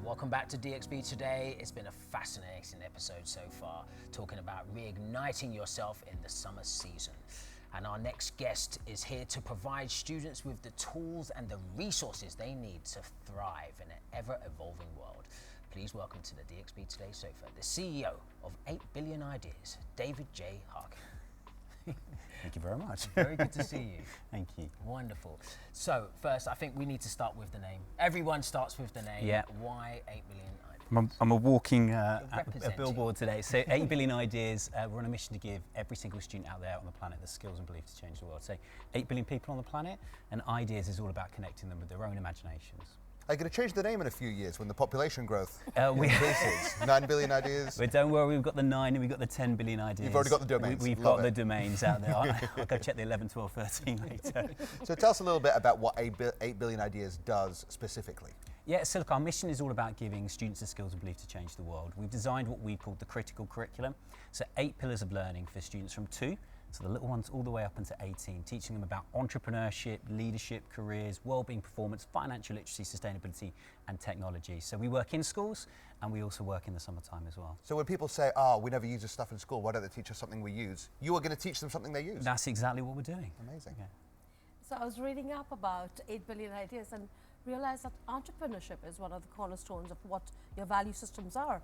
Welcome back to DXB Today. It's been a fascinating episode so far, talking about reigniting yourself in the summer season. And our next guest is here to provide students with the tools and the resources they need to thrive in an ever-evolving world. Please welcome to the DXB Today sofa, the CEO of 8 Billion Ideas, David J Harkin. Thank you very much. Very good to see you. Thank you. Wonderful. So first, I think we need to start with the name. Everyone starts with the name. Yeah. Why 8 Billion Ideas? I'm a walking a representing. billboard today. So 8 Billion Ideas, we're on a mission to give every single student out there on the planet the skills and beliefs to change the world. So 8 billion people on the planet, and Ideas is all about connecting them with their own imaginations. Are you going to change the name in a few years when the population growth We increases? 9 billion ideas? But don't worry, we've got the 9 and we've got the 10 billion ideas. You've already got the domains. We've Love got the it. domains out there. I'll go check the 11, 12, 13 later. So tell us a little bit about what 8 billion ideas does specifically. Yeah, so look, our mission is all about giving students the skills and beliefs to change the world. We've designed what we call the critical curriculum. So 8 pillars of learning for students from 2, so the little ones all the way up into 18, teaching them about entrepreneurship, leadership, careers, wellbeing, performance, financial literacy, sustainability, and technology. So we work in schools, and we also work in the summertime as well. So when people say, we never use this stuff in school, why don't they teach us something we use? You are going to teach them something they use. That's exactly what we're doing. Amazing. Yeah. So I was reading up about 8 billion ideas and realized that entrepreneurship is one of the cornerstones of what your value systems are.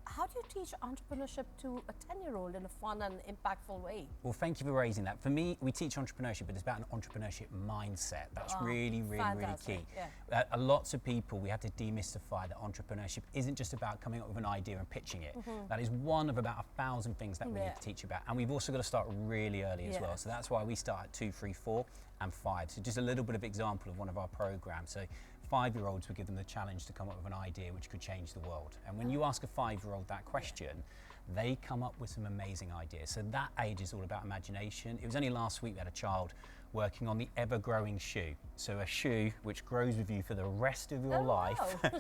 How do you teach entrepreneurship to a 10-year-old in a fun and impactful way? Well, thank you for raising that. For me, we teach entrepreneurship, but it's about an entrepreneurship mindset. That's really fantastic. key. Yeah. Lots of people, we have to demystify that entrepreneurship isn't just about coming up with an idea and pitching it. That is one of about 1,000 things that we need to teach about. And we've also got to start really early as well. So that's why we start at 2, 3, 4, and 5. So just a little bit of example of one of our programs. So 5-year-olds, we give them the challenge to come up with an idea which could change the world. And when you ask a 5-year-old that question, they come up with some amazing ideas. So that age is all about imagination. It was only last week we had a child working on the ever-growing shoe. So a shoe which grows with you for the rest of your life. Wow.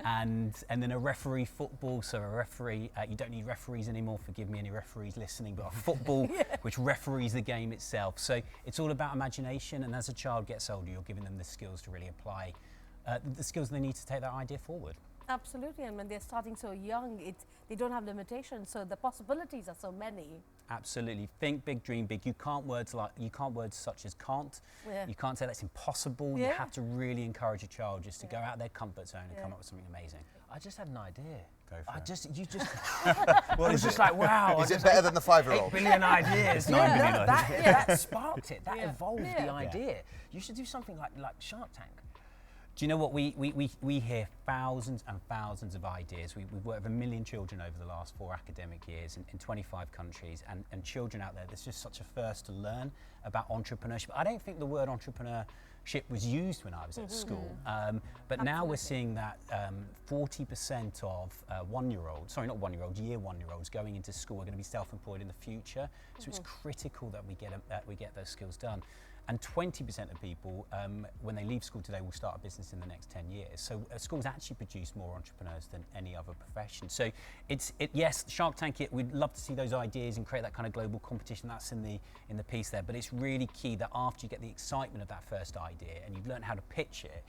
and then a referee football, so a referee, you don't need referees anymore, forgive me any referees listening, but a football which referees the game itself. So it's all about imagination, and as a child gets older, you're giving them the skills to really apply the skills they need to take that idea forward. Absolutely, and when they're starting so young, they don't have limitations, so the possibilities are so many. Absolutely. Think big, dream big. You can't words such as can't. Yeah. You can't say that's impossible. Yeah. You have to really encourage a child just to go out of their comfort zone and come up with something amazing. I just had an idea. Go for it. You just. I was just like, wow. Is it better than the 5-year-old? 8 billion ideas. 9 billion ideas. That sparked it. That evolved the idea. You should do something like Shark Tank. Do you know what, we hear thousands and thousands of ideas. We've worked with 1 million children over the last 4 academic years in 25 countries, and children out there, there's just such a thirst to learn about entrepreneurship. I don't think the word entrepreneurship was used when I was at school, but now we're seeing that 40% of year 1-year-olds going into school are going to be self-employed in the future. So it's critical that we get those skills done. And 20% of people, when they leave school today, will start a business in the next 10 years. So schools actually produce more entrepreneurs than any other profession. So yes, Shark Tank, we'd love to see those ideas and create that kind of global competition. That's in the piece there. But it's really key that after you get the excitement of that first idea and you've learned how to pitch it,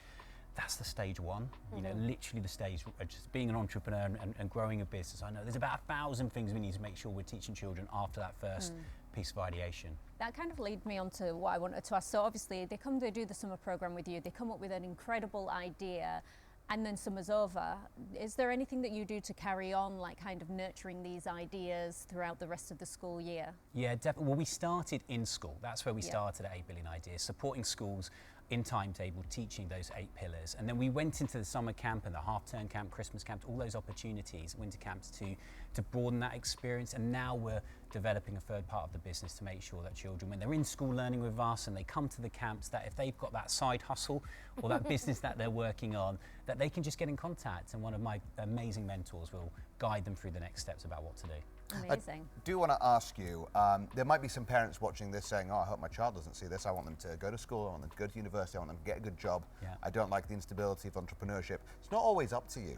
that's the stage 1, you know, literally the stage of just being an entrepreneur and growing a business. I know there's about 1,000 things we need to make sure we're teaching children after that first piece of ideation. That kind of lead me on to what I wanted to ask. So obviously they do the summer program with you, they come up with an incredible idea, and then summer's over. Is there anything that you do to carry on, like kind of nurturing these ideas throughout the rest of the school year? Yeah, definitely. Well, we started in school. That's where we started at 8 Billion Ideas, supporting schools in timetable, teaching those 8 pillars. And then we went into the summer camp and the half-term camp, Christmas camp, all those opportunities, winter camps to broaden that experience. And now we're developing a third part of the business to make sure that children, when they're in school learning with us and they come to the camps, that if they've got that side hustle or that business that they're working on, that they can just get in contact, and one of my amazing mentors will guide them through the next steps about what to do. Amazing. I do want to ask you, there might be some parents watching this saying, I hope my child doesn't see this. I want them to go to school, I want them to go to university, I want them to get a good job. I don't like the instability of entrepreneurship. It's not always up to you,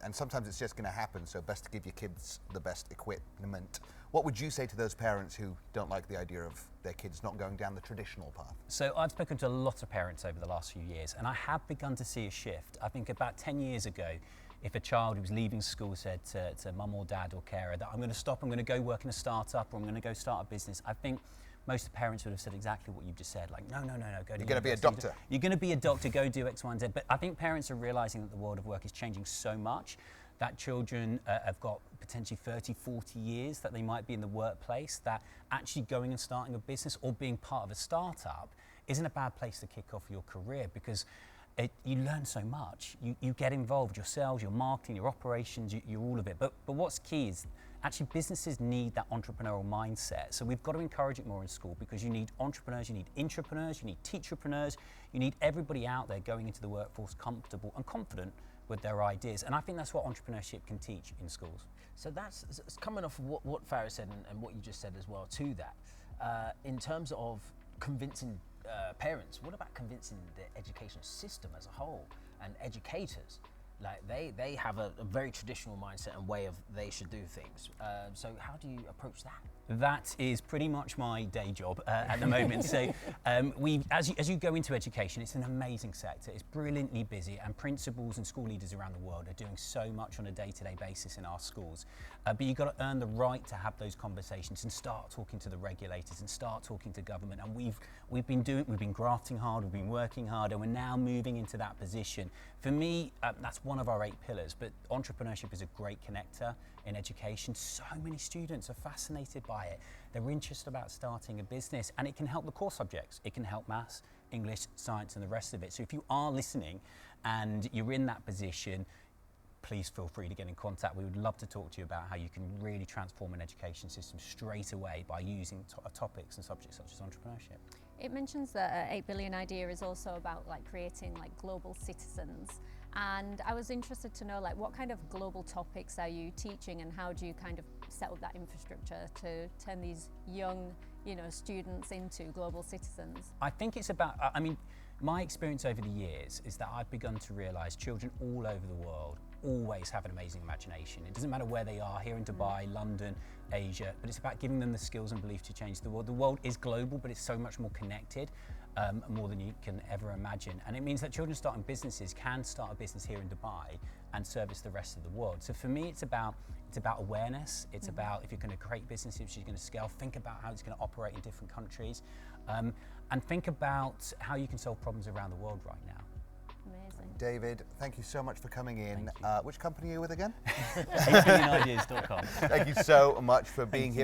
and sometimes it's just going to happen, so best to give your kids the best equipment. What would you say to those parents who don't like the idea of their kids not going down the traditional path? So I've spoken to a lot of parents over the last few years, and I have begun to see a shift. I think about 10 years ago, if a child who was leaving school said to mum or dad or carer that I'm going to stop, I'm going to go work in a startup, or I'm going to go start a business, I think most parents would have said exactly what you just said, like, no, go to You're going to be a doctor. You're going to be a doctor, go do X, Y, and Z. But I think parents are realizing that the world of work is changing so much that children have got potentially 30, 40 years that they might be in the workplace, that actually going and starting a business or being part of a startup isn't a bad place to kick off your career, because you learn so much. You get involved, your sales, your marketing, your operations, you're all of it. But what's key is actually businesses need that entrepreneurial mindset. So we've got to encourage it more in school, because you need entrepreneurs, you need intrapreneurs, you need teacherpreneurs, you need everybody out there going into the workforce comfortable and confident with their ideas. And I think that's what entrepreneurship can teach in schools. So that's coming off of what Farah said and what you just said as well to that. In terms of convincing parents, what about convincing the education system as a whole and educators? Like they have a very traditional mindset and way of they should do things. So how do you approach that? That is pretty much my day job at the moment. So as you go into education, it's an amazing sector. It's brilliantly busy, and principals and school leaders around the world are doing so much on a day-to-day basis in our schools. But you've got to earn the right to have those conversations and start talking to the regulators and start talking to government. And we've been grafting hard, we've been working hard, and we're now moving into that position. For me, that's one of our 8 pillars. But entrepreneurship is a great connector in education. So many students are fascinated by it. They're interested about starting a business, and it can help the core subjects. It can help maths, English, science, and the rest of it. So if you are listening and you're in that position, please feel free to get in contact. We would love to talk to you about how you can really transform an education system straight away by using topics and subjects such as entrepreneurship. It mentions that 8 billion idea is also about like creating like global citizens. And I was interested to know, like, what kind of global topics are you teaching, and how do you kind of set up that infrastructure to turn these young, students into global citizens? I think it's about, my experience over the years is that I've begun to realize children all over the world always have an amazing imagination. It doesn't matter where they are, here in Dubai, London, Asia, but it's about giving them the skills and belief to change the world. The world is global, but it's so much more connected. More than you can ever imagine. And it means that children starting businesses can start a business here in Dubai and service the rest of the world. So for me, it's about awareness. It's about, if you're going to create businesses which you're going to scale, think about how it's going to operate in different countries, and think about how you can solve problems around the world right now. Amazing. David, thank you so much for coming in. Which company are you with again? 8billionideas.com. Thank you so much for being here.